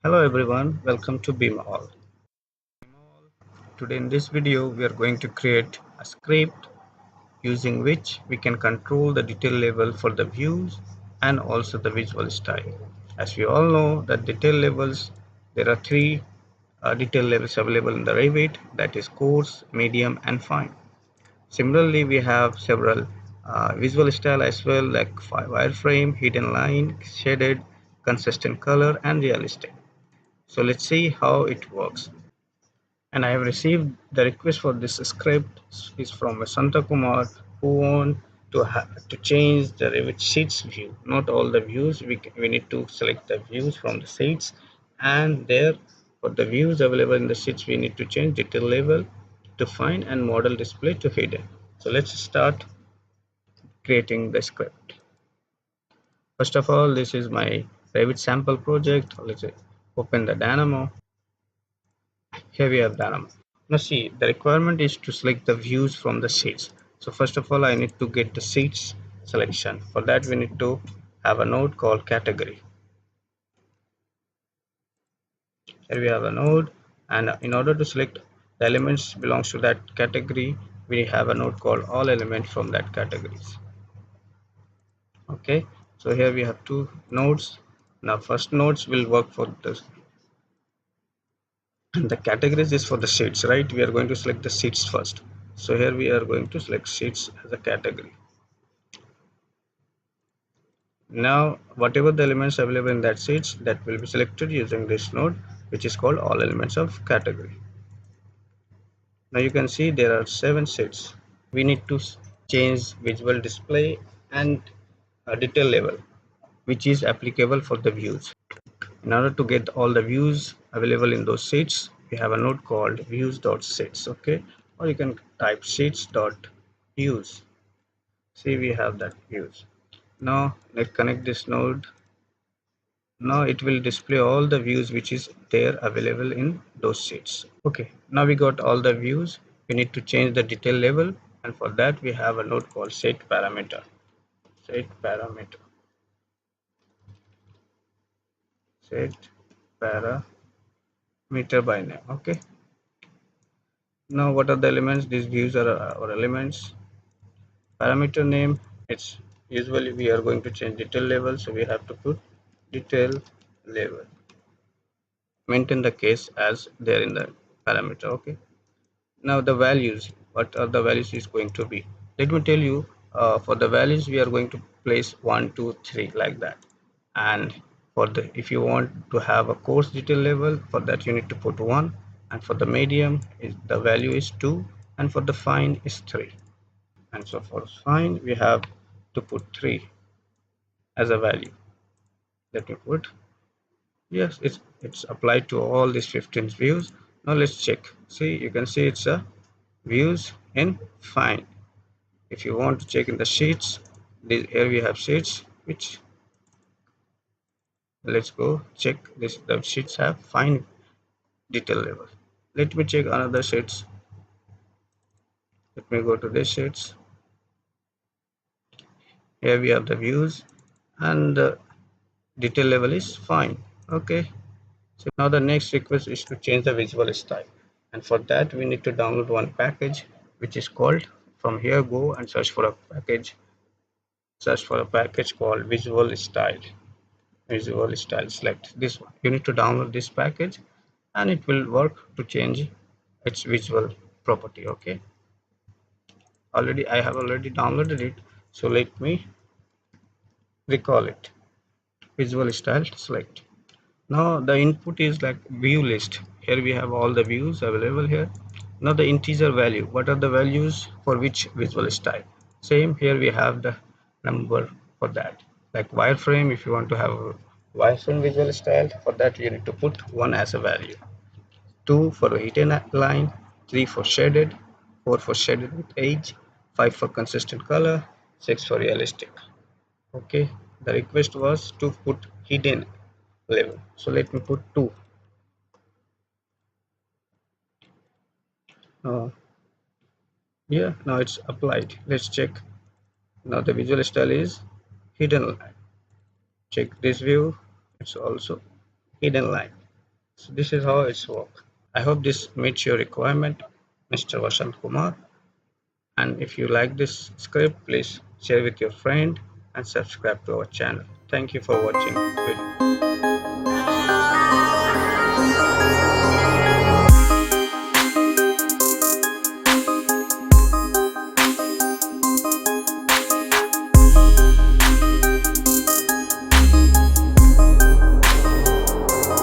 Hello everyone, welcome to Bimall. Today in this video we are going to create a script using which we can control the detail level for the views and also the visual style. As we all know that detail levels, there are three detail levels available in the Revit, that is coarse, medium and fine. Similarly, we have several visual style as well, like wireframe, hidden line, shaded, consistent color and realistic. So let's see how it works. And I have received the request for this script is from Santa Kumar, who want to change the Revit sheets view. Not all the views, we need to select the views from the sheets, and there for the views available in the sheets we need to change detail level to fine and model display to hidden. So let's start creating the script. First of all, this is my Revit sample project. Let's open the Dynamo. Here we have Dynamo. Now see, the requirement is to select the views from the sheets. So first of all, I need to get the sheets selection. For that, we need to have a node called category. Here we have a node, and in order to select the elements belongs to that category, we have a node called all elements from that categories. Okay, so here we have two nodes. Now first nodes will work for this, and the categories is for the sheets, right? We are going to select the sheets first. So here we are going to select sheets as a category. Now whatever the elements available in that sheets, that will be selected using this node, which is called all elements of category. Now you can see there are 7 sheets. We need to change visual display and detail level, which is applicable for the views. In order to get all the views available in those sheets, we have a node called views.sheets. Okay, or you can type sheets.views. See, we have that views. Now let's connect this node. Now it will display all the views which is there available in those sheets. Okay, now we got all the views. We need to change the detail level, and for that we have a node called set parameter. Set parameter. Set parameter by name. Okay. Now what are the elements? These views are our elements. Parameter name, it's usually we are going to change detail level, so we have to put detail level. Maintain the case as there in the parameter. Okay, now the values, what are the values is going to be? Let me tell you, for the values we are going to place 1 2 3 like that. And for the, if you want to have a coarse detail level, for that you need to put 1, and for the medium the value is 2, and for the fine is 3. And so for fine we have to put 3 as a value. Let me put, yes, it's applied to all these 15 views. Now let's check. See, you can see it's a views in fine. If you want to check in the sheets, here we have sheets, which, let's go check this. The sheets have fine detail level. Let me check another sheets. Let me go to this sheets. Here we have the views, and the detail level is fine. Okay, so now the next request is to change the visual style, and for that we need to download one package which is called, from here go and search for a package, called visual style. Visual style, select this one. You need to download this package and it will work to change its visual property. Okay, I have already downloaded it, so let me recall it. Visual style, select. Now the input is like view list. Here we have all the views available here. Now the integer value, what are the values for which visual style? Same, here we have the number for that. Like wireframe, if you want to have a wireframe visual style, for that you need to put 1 as a value, 2 for a hidden line, 3 for shaded, 4 for shaded with edge, 5 for consistent color, 6 for realistic. Okay, the request was to put hidden level, so let me put 2. uh, yeah, now it's applied. Let's check. Now the visual style is hidden line. Check this view, it's also hidden line. So this is how it's work. I hope this meets your requirement, Mr. Vasant Kumar. And if you like this script, please share with your friend and subscribe to our channel. Thank you for watching the video.